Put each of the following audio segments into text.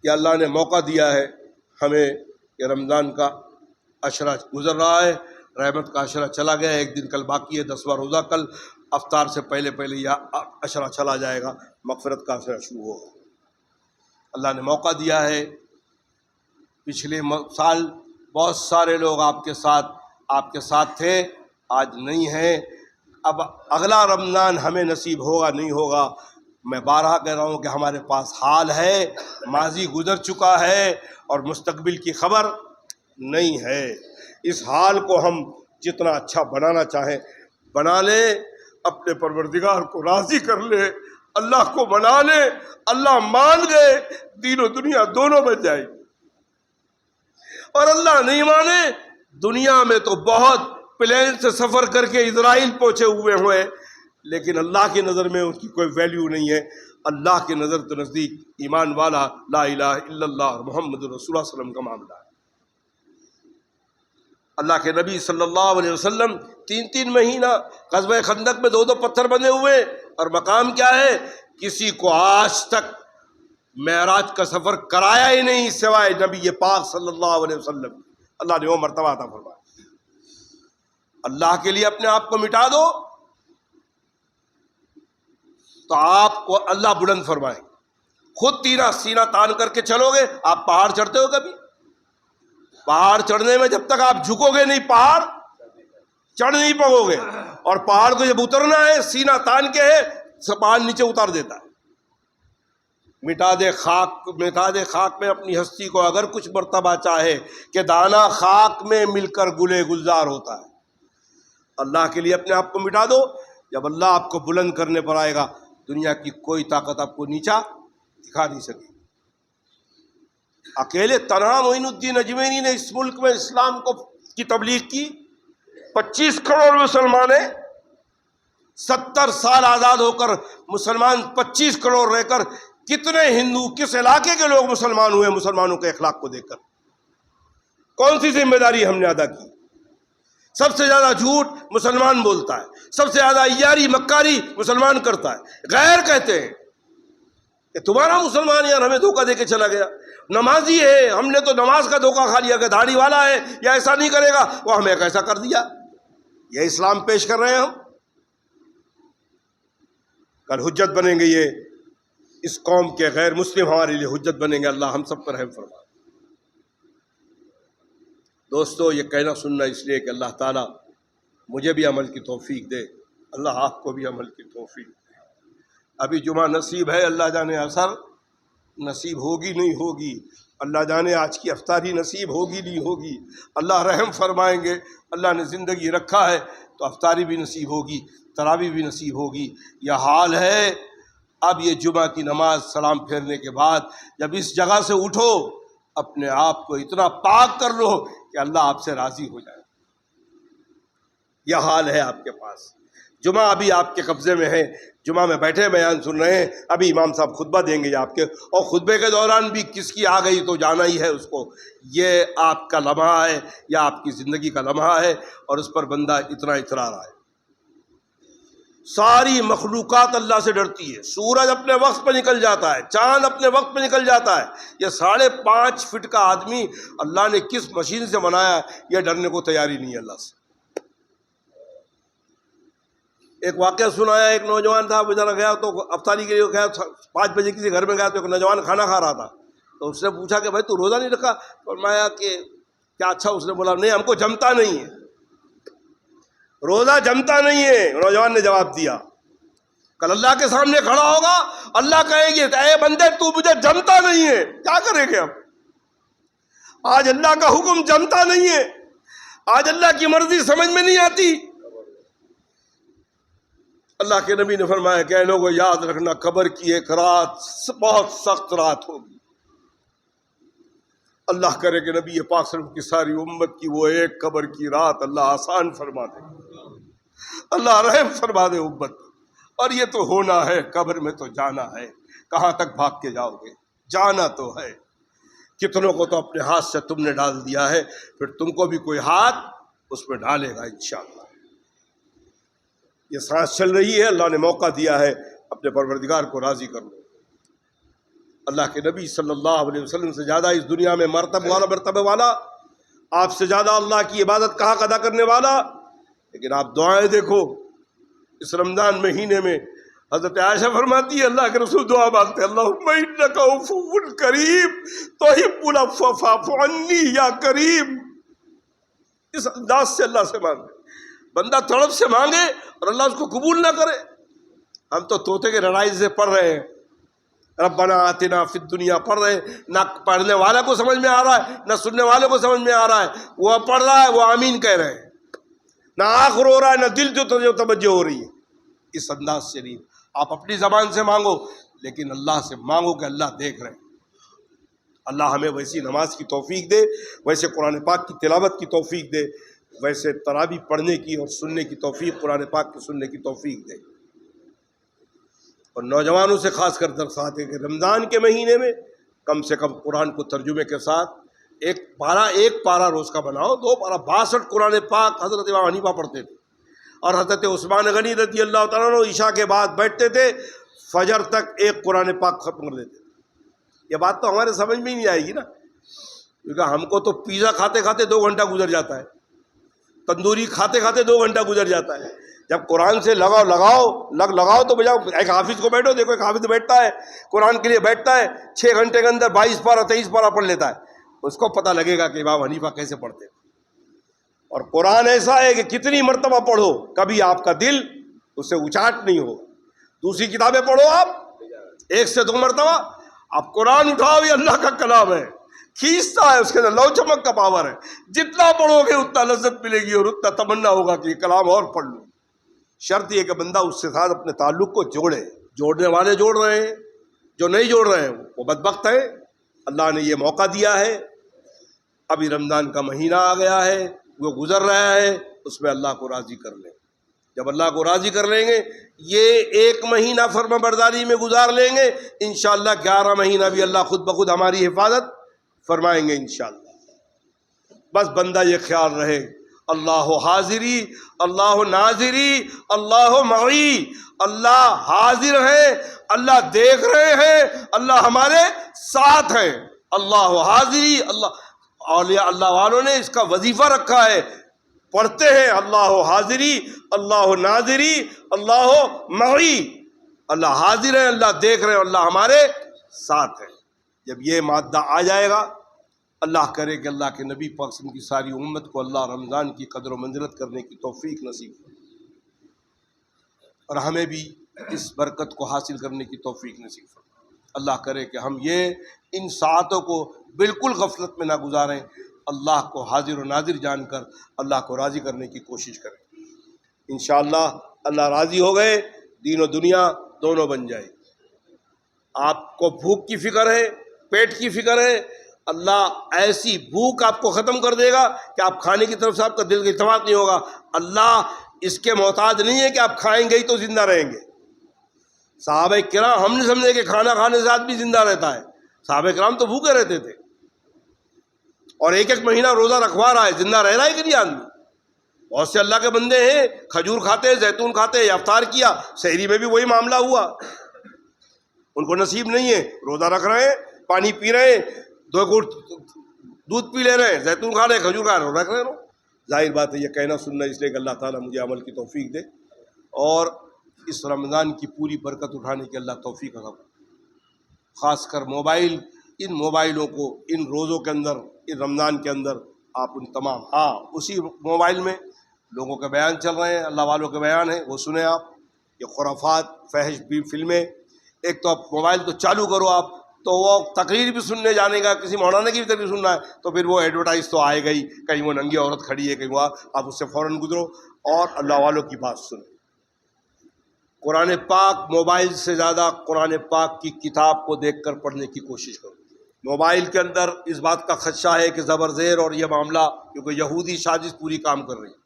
کہ اللہ نے موقع دیا ہے ہمیں کہ رمضان کا عشرہ گزر رہا ہے، رحمت کا عشرہ چلا گیا ہے، ایک دن کل باقی ہے، 10واں روزہ کل، افطار سے پہلے پہلے یہ عشرہ چلا جائے گا، مغفرت کا عشرہ شروع ہوگا۔ اللہ نے موقع دیا ہے، پچھلے سال بہت سارے لوگ آپ کے ساتھ تھے، آج نہیں ہیں۔ اب اگلا رمضان ہمیں نصیب ہوگا نہیں ہوگا، میں بارہا کہہ رہا ہوں کہ ہمارے پاس حال ہے، ماضی گزر چکا ہے اور مستقبل کی خبر نہیں ہے۔ اس حال کو ہم جتنا اچھا بنانا چاہیں بنا لیں، اپنے پروردگار کو راضی کر لیں، اللہ کو منا لیں، اللہ مان گئے دین و دنیا دونوں بچ جائے گی، اور اللہ نہیں مانے دنیا میں تو بہت پلین سے سفر کر کے اسرائیل پہنچے ہوئے لیکن اللہ کی نظر میں ان کی کوئی ویلیو نہیں ہے۔ اللہ کی نظر تو نزدیک ایمان والا لا الہ الا اللہ اور محمد رسول اللہ صلی اللہ علیہ وسلم کا معاملہ ہے۔ اللہ کے نبی صلی اللہ علیہ وسلم 3 مہینہ غزوہ خندق میں 2 پتھر بندھے ہوئے، اور مقام کیا ہے؟ کسی کو آج تک معراج کا سفر کرایا ہی نہیں سوائے نبی پاک صلی اللہ علیہ وسلم۔ اللہ نے وہ مرتبہ عطا فرمایا۔ اللہ کے لیے اپنے آپ کو مٹا دو تو آپ کو اللہ بلند فرمائے۔ خود سینہ تان کر کے چلو گے، آپ پہاڑ چڑھتے ہو کبھی؟ پہاڑ چڑھنے میں جب تک آپ جھکو گے نہیں پہاڑ چڑھ نہیں پاؤ گے، اور پہاڑ کو جب اترنا ہے سینہ تان کے ہے پہاڑ نیچے اتار دیتا ہے۔ مٹا دے خاک میں اپنی ہستی کو، اگر کچھ مرتبہ چاہے کہ دانا خاک میں مل کر گلے گلزار ہوتا ہے۔ اللہ کے لیے اپنے آپ کو مٹا دو، جب اللہ آپ کو بلند کرنے پر آئے گا دنیا کی کوئی طاقت آپ کو نیچا دکھا نہیں سکے۔ اکیلے تنہا معین الدین اجمیری نے اس ملک میں اسلام کی تبلیغ کی۔ 25 کروڑ مسلمان ہیں، 70 سال آزاد ہو کر مسلمان 25 کروڑ رہ کر کتنے ہندو کس علاقے کے لوگ مسلمان ہوئے مسلمانوں کے اخلاق کو دیکھ کر؟ کون سی ذمہ داری ہم نے ادا کی؟ سب سے زیادہ جھوٹ مسلمان بولتا ہے، سب سے زیادہ عیاری مکاری مسلمان کرتا ہے۔ غیر کہتے ہیں کہ تمہارا مسلمان یار ہمیں دھوکہ دے کے چلا گیا، نمازی ہے ہم نے تو نماز کا دھوکہ کھا لیا، کہ داڑھی والا ہے یا ایسا نہیں کرے گا، وہ ہمیں ایسا کر دیا۔ یہ اسلام پیش کر رہے ہیں ہم؟ کل حجت بنیں گے، یہ اس قوم کے غیر مسلم ہمارے لیے حجت بنیں گے۔ اللہ ہم سب پر رحم فرمائے۔ دوستو، یہ کہنا سننا اس لیے کہ اللہ تعالیٰ مجھے بھی عمل کی توفیق دے، اللہ آپ کو بھی عمل کی توفیق دے۔ ابھی جمعہ نصیب ہے، اللہ جانے اثر نصیب ہوگی نہیں ہوگی، اللہ جانے آج کی افطاری نصیب ہوگی نہیں ہوگی، اللہ رحم فرمائیں گے، اللہ نے زندگی رکھا ہے تو افطاری بھی نصیب ہوگی، تراویح بھی نصیب ہوگی۔ یہ حال ہے۔ اب یہ جمعہ کی نماز سلام پھیرنے کے بعد جب اس جگہ سے اٹھو، اپنے آپ کو اتنا پاک کر لو کہ اللہ آپ سے راضی ہو جائے۔ یہ حال ہے آپ کے پاس۔ جمعہ ابھی آپ کے قبضے میں ہے، جمعہ میں بیٹھے بیان سن رہے ہیں، ابھی امام صاحب خطبہ دیں گے آپ کے، اور خطبے کے دوران بھی کس کی آ گئی تو جانا ہی ہے اس کو۔ یہ آپ کا لمحہ ہے یا آپ کی زندگی کا لمحہ ہے، اور اس پر بندہ اتنا اترا رہا ہے۔ ساری مخلوقات اللہ سے ڈرتی ہے۔ سورج اپنے وقت پہ نکل جاتا ہے، چاند اپنے وقت پہ نکل جاتا ہے، یہ 5.5 فٹ کا آدمی اللہ نے کس مشین سے بنایا ہے، یہ ڈرنے کو تیاری نہیں ہے اللہ سے۔ ایک واقعہ سنایا، ایک نوجوان تھا، وہ ذرا گیا تو افطاری کے لیے گیا، 5 بجے کسی گھر میں گیا تو ایک نوجوان کھانا کھا رہا تھا، تو اس نے پوچھا کہ بھائی تو روزہ نہیں رکھا؟ فرمایا کہ کیا اچھا؟ اس نے بولا نہیں، ہم کو جمتا نہیں ہے، روزہ جمتا نہیں ہے۔ نوجوان نے جواب دیا، کل اللہ کے سامنے کھڑا ہوگا، اللہ کہے گی اے بندے تو مجھے جمتا نہیں ہے، کیا کریں گے ہم؟ آج اللہ کا حکم جمتا نہیں ہے، آج اللہ کی مرضی سمجھ میں نہیں آتی۔ اللہ کے نبی نے فرمایا کہ اے لوگوں یاد رکھنا، قبر کی ایک رات بہت سخت رات ہوگی۔ اللہ کرے کہ نبی پاک صلی اللہ علیہ وسلم کی ساری امت کی وہ ایک قبر کی رات اللہ آسان فرما دے، اللہ رحم فرما دے امت۔ اور یہ تو ہونا ہے، قبر میں تو جانا ہے، کہاں تک بھاگ کے جاؤ گے؟ جانا تو ہے۔ کتنوں کو تو اپنے ہاتھ سے تم نے ڈال دیا ہے، پھر تم کو بھی کوئی ہاتھ اس میں ڈالے گا انشاءاللہ۔ یہ سانس چل رہی ہے، اللہ نے موقع دیا ہے، اپنے پروردگار کو راضی کر لو۔ اللہ کے نبی صلی اللہ علیہ وسلم سے زیادہ اس دنیا میں مرتبہ والا، آپ سے زیادہ اللہ کی عبادت کا حق ادا کرنے والا، لیکن آپ دعائیں دیکھو اس رمضان مہینے میں، حضرت عائشہ فرماتی ہے اللہ کے رسول دعا مانگتے ہیں اللہم انک عفو کریم تحب العفو فاعف عنی یا کریم، اس انداز سے اللہ سے مانگے، بندہ تڑپ سے مانگے اور اللہ اس کو قبول نہ کرے۔ ہم تو طوطے کے لڑائی سے پڑھ رہے ہیں ربنا آتنا فی الدنیا پڑھ رہے ہیں، نہ پڑھنے والے کو سمجھ میں آ رہا ہے نہ سننے والے کو سمجھ میں آ رہا ہے، وہ پڑھ رہا ہے وہ آمین کہہ رہے ہیں، نہ آنکھ رو رہا ہے نہ دل جو توجہ ہو رہی ہے۔ اس انداز سے نہیں، آپ اپنی زبان سے مانگو لیکن اللہ سے مانگو کہ اللہ دیکھ رہے ہیں۔ اللہ ہمیں ویسی نماز کی توفیق دے، ویسے قرآن پاک کی تلاوت کی توفیق دے، ویسے تراویح پڑھنے کی اور سننے کی توفیق، قرآن پاک کی سننے کی توفیق دے۔ اور نوجوانوں سے خاص کر درخواست ہے کہ رمضان کے مہینے میں کم سے کم قرآن کو ترجمے کے ساتھ ایک پارہ روز کا بناؤ، 2 پارہ 62 قرآن پاک حضرت امام حنیفہ پڑھتے تھے، اور حضرت عثمان غنی رضی اللہ تعالیٰ عنہ عشاء کے بعد بیٹھتے تھے فجر تک ایک قرآن پاک ختم کر دیتے تھے۔ یہ بات تو ہمارے سمجھ میں ہی نہیں آئے گی نا، کیونکہ ہم کو تو پیزا کھاتے کھاتے 2 گھنٹہ گزر جاتا ہے، تندوری کھاتے کھاتے 2 گھنٹہ گزر جاتا ہے۔ جب قرآن سے لگاؤ تو بجاؤ ایک حافظ کو بیٹھو، دیکھو ایک حافظ بیٹھتا ہے قرآن کے لیے بیٹھتا ہے 6 گھنٹے کے اندر 22 پارہ 23 پارہ پڑھ لیتا ہے، اس کو پتہ لگے گا کہ امام حنیفہ کیسے پڑھتے ہیں۔ اور قرآن ایسا ہے کہ کتنی مرتبہ پڑھو کبھی آپ کا دل اس سے اچاٹ نہیں ہو۔ دوسری کتابیں پڑھو آپ 1 سے 2 مرتبہ، آپ قرآن اٹھاؤ یہ اللہ کا کلام ہے، کھینچتا ہے، اس کے اندر لو چمک کا پاور ہے، جتنا پڑھو گے اتنا لذت ملے گی اور اتنا تمنا ہوگا کہ یہ کلام اور پڑھ لوں۔ شرط یہ کہ بندہ اس سے ساتھ اپنے تعلق کو جوڑے، جوڑنے والے جوڑ رہے ہیں، جو نہیں جوڑ رہے ہیں وہ بدبخت ہیں۔ اللہ نے یہ موقع دیا ہے، ابھی رمضان کا مہینہ آ گیا ہے، وہ گزر رہا ہے، اس میں اللہ کو راضی کر لیں۔ جب اللہ کو راضی کر لیں گے، یہ 1 مہینہ فرما برداری میں گزار لیں گے، انشاءاللہ 11 مہینہ بھی اللہ خود بخود ہماری حفاظت فرمائیں گے انشاءاللہ۔ بس بندہ یہ خیال رہے اللہ حاضری اللہ ناظری اللہ معی، اللہ حاضر ہے، اللہ دیکھ رہے ہیں، اللہ ہمارے ساتھ ہیں۔ اللہ حاضری، اللہ اولیاء اللہ والوں نے اس کا وظیفہ رکھا ہے، پڑھتے ہیں اللہ حاضری اللہ ناظری اللہ معی، اللہ حاضر ہے، اللہ دیکھ رہے ہیں، اللہ ہمارے ساتھ ہے۔ جب یہ مادہ آ جائے گا، اللہ کرے کہ اللہ کے نبی پاک صلی اللہ علیہ وسلم کی ساری امت کو اللہ رمضان کی قدر و منزلت کرنے کی توفیق نصیب کرے، اور ہمیں بھی اس برکت کو حاصل کرنے کی توفیق نصیب فرمائے۔ اللہ کرے کہ ہم ان ساعتوں کو بالکل غفلت میں نہ گزاریں، اللہ کو حاضر و ناظر جان کر اللہ کو راضی کرنے کی کوشش کریں۔ انشاءاللہ اللہ راضی ہو گئے، دین و دنیا دونوں بن جائے۔ آپ کو بھوک کی فکر ہے، پیٹ کی فکر ہے، اللہ ایسی بھوک آپ کو ختم کر دے گا کہ آپ کھانے کی طرف سے آپ کا دل کا اعتماد نہیں ہوگا۔ اللہ اس کے محتاج نہیں ہے کہ آپ کھائیں گے ہی تو زندہ رہیں گے۔ صحابہ کرام ہم نے سمجھے کہ کھانا کھانے سے آدمی زندہ رہتا ہے، صحابہ کرام تو بھوکے رہتے تھے، اور 1 مہینہ روزہ رکھوا رہا ہے، زندہ رہ رہا ہے کہ نہیں آدمی؟ بہت سے اللہ کے بندے ہیں کھجور کھاتے، زیتون کھاتے، افطار کیا، سحری میں بھی وہی معاملہ ہوا، ان کو نصیب نہیں ہے، روزہ رکھ رہے ہیں، پانی پی رہے ہیں، 2 گھونٹ دودھ پی لے رہے ہیں، زیتون کھا رہے ہیں، کھجور کھا رہے ہیں، رکھ رہے ہیں۔ ظاہر بات ہے یہ کہنا سننا اس لیے کہ اللہ تعالیٰ مجھے عمل کی توفیق دے اور اس رمضان کی پوری برکت اٹھانے کی اللہ توفیق عطا کرے۔ خاص کر ان موبائلوں کو ان روزوں کے اندر، ان رمضان کے اندر آپ ان تمام اسی موبائل میں لوگوں کے بیان چل رہے ہیں، اللہ والوں کے بیان ہیں، وہ سنیں آپ، یہ خرافات فحش بھی فلمیں۔ ایک تو آپ موبائل تو چالو کرو آپ تو وہ تقریر بھی سننے جانے کا، کسی مولانا کی بھی تقریر سننا ہے تو پھر وہ ایڈورٹائز تو آئے گئی، کہیں وہ ننگی عورت کھڑی ہے، کہیں وہ، آپ اس سے فوراً گزرو اور اللہ والوں کی بات سنیں۔ قرآن پاک موبائل سے زیادہ قرآن پاک کی کتاب کو دیکھ کر پڑھنے کی کوشش کرو۔ موبائل کے اندر اس بات کا خدشہ ہے کہ زبر زیر اور یہ معاملہ، کیونکہ یہودی سازش پوری کام کر رہی ہے۔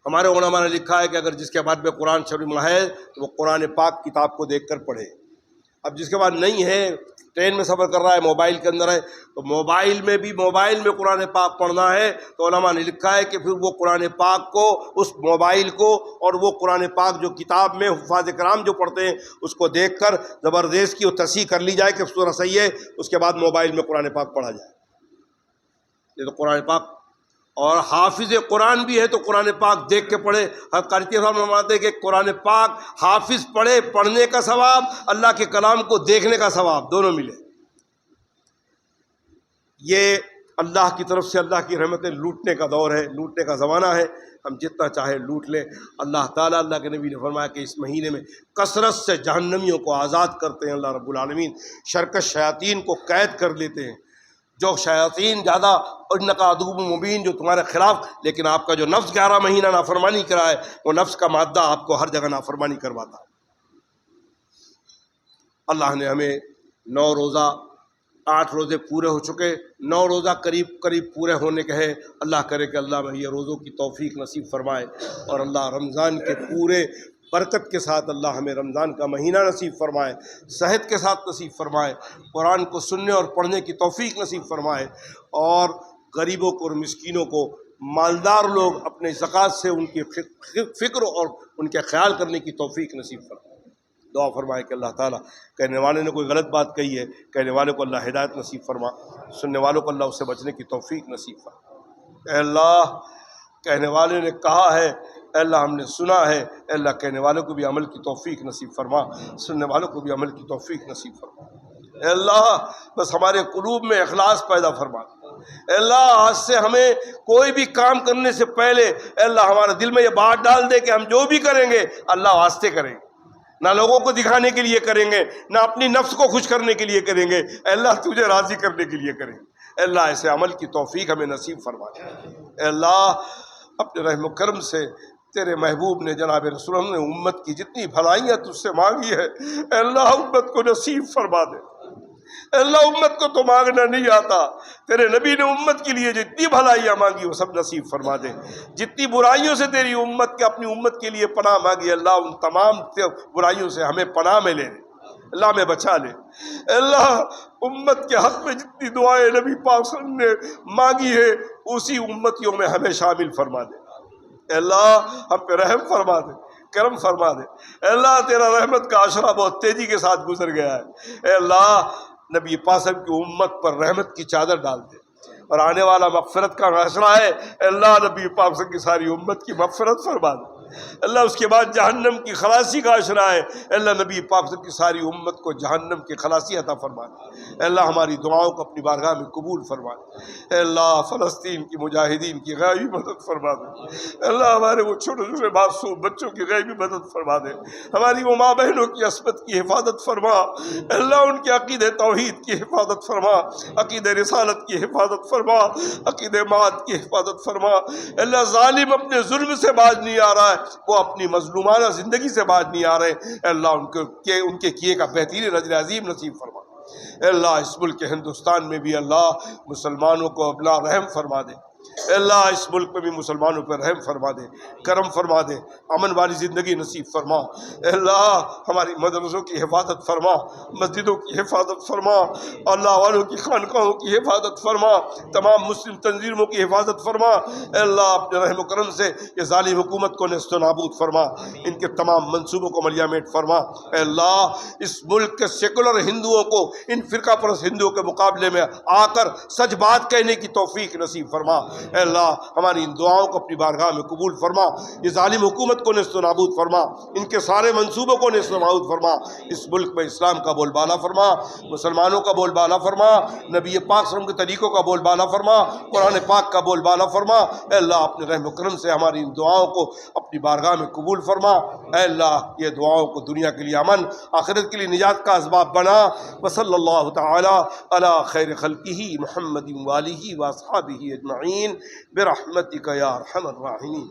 ہمارے علماء نے لکھا ہے کہ اگر جس کے بعد میں قرآن شریف میں ہے تو وہ قرآن پاک کتاب کو دیکھ کر پڑھے۔ اب جس کے بعد نہیں ہے، ٹرین میں سفر کر رہا ہے، موبائل کے اندر ہے، تو موبائل میں قرآن پاک پڑھنا ہے، تو علماء نے لکھا ہے کہ پھر وہ قرآن پاک کو، اس موبائل کو اور وہ قرآن پاک جو کتاب میں حفاظ کرام جو پڑھتے ہیں اس کو دیکھ کر زبردست کی وہ تصحیح کر لی جائے کہ سورہ صحیح ہے، اس کے بعد موبائل میں قرآن پاک پڑھا جائے۔ یہ تو قرآن پاک، اور حافظ قرآن بھی ہے تو قرآن پاک دیکھ کے پڑھے۔ حضرت قاری صاحب فرماتے ہیں کہ قرآن پاک حافظ پڑھے، پڑھنے کا ثواب، اللہ کے کلام کو دیکھنے کا ثواب، دونوں ملے۔ یہ اللہ کی طرف سے اللہ کی رحمتیں لوٹنے کا دور ہے، لوٹنے کا زمانہ ہے، ہم جتنا چاہے لوٹ لیں۔ اللہ تعالیٰ، اللہ کے نبی نے فرمایا کہ اس مہینے میں کثرت سے جہنمیوں کو آزاد کرتے ہیں اللہ رب العالمین، شرکش شیاطین کو قید کر لیتے ہیں۔ جو شیاطین زیادہ، انکا عدو مبین، جو تمہارے خلاف، لیکن آپ کا جو نفس 11 مہینہ نافرمانی کرائے، وہ نفس کا مادہ آپ کو ہر جگہ نافرمانی کرواتا ہے۔ اللہ نے ہمیں 9 روزہ، 8 روزے پورے ہو چکے، 9 روزہ قریب پورے ہونے کے ہیں۔ اللہ کرے کہ اللہ میں یہ روزوں کی توفیق نصیب فرمائے، اور اللہ رمضان کے پورے برکت کے ساتھ اللہ ہمیں رمضان کا مہینہ نصیب فرمائے، صحت کے ساتھ نصیب فرمائے، قرآن کو سننے اور پڑھنے کی توفیق نصیب فرمائے، اور غریبوں کو اور مسکینوں کو، مالدار لوگ اپنے زکوٰۃ سے ان کی فکر اور ان کے خیال کرنے کی توفیق نصیب فرمائے۔ دعا فرمائے کہ اللہ تعالیٰ کہنے والے نے کوئی غلط بات کہی ہے، کہنے والے کو اللہ ہدایت نصیب فرما، سننے والوں کو اللہ اس سے بچنے کی توفیق نصیب فرما۔ اے اللہ، کہنے والے نے کہا ہے، اے اللہ ہم نے سنا ہے، اے اللہ کہنے والوں کو بھی عمل کی توفیق نصیب فرما، سننے والوں کو بھی عمل کی توفیق نصیب فرما۔ اے اللہ بس ہمارے قلوب میں اخلاص پیدا فرما۔ اے اللہ آج سے ہمیں کوئی بھی کام کرنے سے پہلے، اے اللہ ہمارے دل میں یہ بات ڈال دے کہ ہم جو بھی کریں گے اللہ واسطے کریں گے، نہ لوگوں کو دکھانے کے لیے کریں گے، نہ اپنی نفس کو خوش کرنے کے لیے کریں گے، اے اللہ تجھے راضی کرنے کے لیے کریں گے۔ اے اللہ ایسے عمل کی توفیق ہمیں نصیب فرما۔ اے اللہ اپنے رحم و کرم سے تیرے محبوب نے، جناب رسول اللہ نے امت کی جتنی بھلائیاں تجھ سے مانگی ہے، اے اللہ امت کو نصیب فرما دے۔ اے اللہ امت کو تو مانگنا نہیں آتا، تیرے نبی نے امت کے لیے جتنی بھلائیاں مانگی وہ سب نصیب فرما دے۔ جتنی برائیوں سے تیری امت کے، اپنی امت کے لیے پناہ مانگی، اللہ ان تمام برائیوں سے ہمیں پناہ میں لے، اللہ ہمیں بچا لے۔ اے اللہ امت کے حق میں جتنی دعائیں نبی پاک صلی اللہ علیہ وسلم نے مانگی ہے اسی امتیوں میں ہمیں شامل فرما دے۔ اے اللہ ہم پہ رحم فرما دے، کرم فرما دے۔ اے اللہ تیرا رحمت کا عشرہ بہت تیزی کے ساتھ گزر گیا ہے، اے اللہ نبی پاک صلی اللہ علیہ وسلم کی امت پر رحمت کی چادر ڈال دے، اور آنے والا مغفرت کا عشرہ ہے، اے اللہ نبی پاک صلی اللہ علیہ وسلم کی ساری امت کی مغفرت فرما دے۔ اللہ اس کے بعد جہنم کی خلاصی کا عشرہ ہے، اے اللہ نبی پاک صلی اللہ علیہ وسلم کی ساری امت کو جہنم کی خلاصی عطا فرما دے۔ اے اللہ ہماری دعاؤں کو اپنی بارگاہ میں قبول فرما دے۔ اے اللہ فلسطین کی مجاہدین کی غیبی مدد فرما دے۔ اے اللہ ہمارے وہ چھوٹے چھوٹے معصوم بچوں کی غیبی مدد فرما دے۔ ہماری وہ ماں بہنوں کی عصمت کی حفاظت فرما۔ اے اللہ ان کے عقیدہ توحید کی حفاظت فرما، عقیدہ رسالت کی حفاظت فرما، عقیدہ مات کی حفاظت فرما۔ اے اللہ ظالم اپنے ظلم سے باز نہیں آ رہا ہے، وہ اپنی مظلومانہ زندگی سے باز نہیں آ رہے، اے اللہ ان کے کیے کا بہترین اجر عظیم نصیب فرما۔ اے اللہ اس ملک ہندوستان میں بھی اللہ مسلمانوں کو اپنا رحم فرما دے۔ اے اللہ اس ملک میں بھی مسلمانوں پر رحم فرما دے، کرم فرما دے، امن والی زندگی نصیب فرما۔ اے اللہ ہماری مدرسوں کی حفاظت فرما، مسجدوں کی حفاظت فرما، اللہ والوں کی خانقاہوں کی حفاظت فرما، تمام مسلم تنظیموں کی حفاظت فرما۔ اے اللہ اپنے رحم و کرم سے یہ ظالم حکومت کو نیست و نابود فرما، ان کے تمام منصوبوں کو ملیہ میٹ فرما۔ اے اللہ اس ملک کے سیکولر ہندوؤں کو ان فرقہ پرست ہندوؤں کے مقابلے میں آ کر سچ بات کہنے کی توفیق نصیب فرما۔ اے اللہ ہماری ان دعاؤں کو اپنی بارگاہ میں قبول فرما، یہ ظالم حکومت کو نیست و نابود فرما، ان کے سارے منصوبوں کو نیست و نابود فرما، اس ملک میں اسلام کا بول بالا فرما، مسلمانوں کا بول بالا فرما، نبی پاک صلی اللہ علیہ وسلم کے طریقوں کا بول بالا فرما، قرآن پاک کا بول بالا فرما۔ اے اللہ اپنے رحم و کرم سے ہماری ان دعاؤں کو اپنی بارگاہ میں قبول فرما۔ اے اللہ یہ دعاؤں کو دنیا کے لیے امن، آخرت کے لیے نجات کا اسباب بنا۔ وصلی اللہ تعالی علی خیر خلقہ محمد وآلہ واصحابہ اجمعین برحمتک یا ارحم الراحمین۔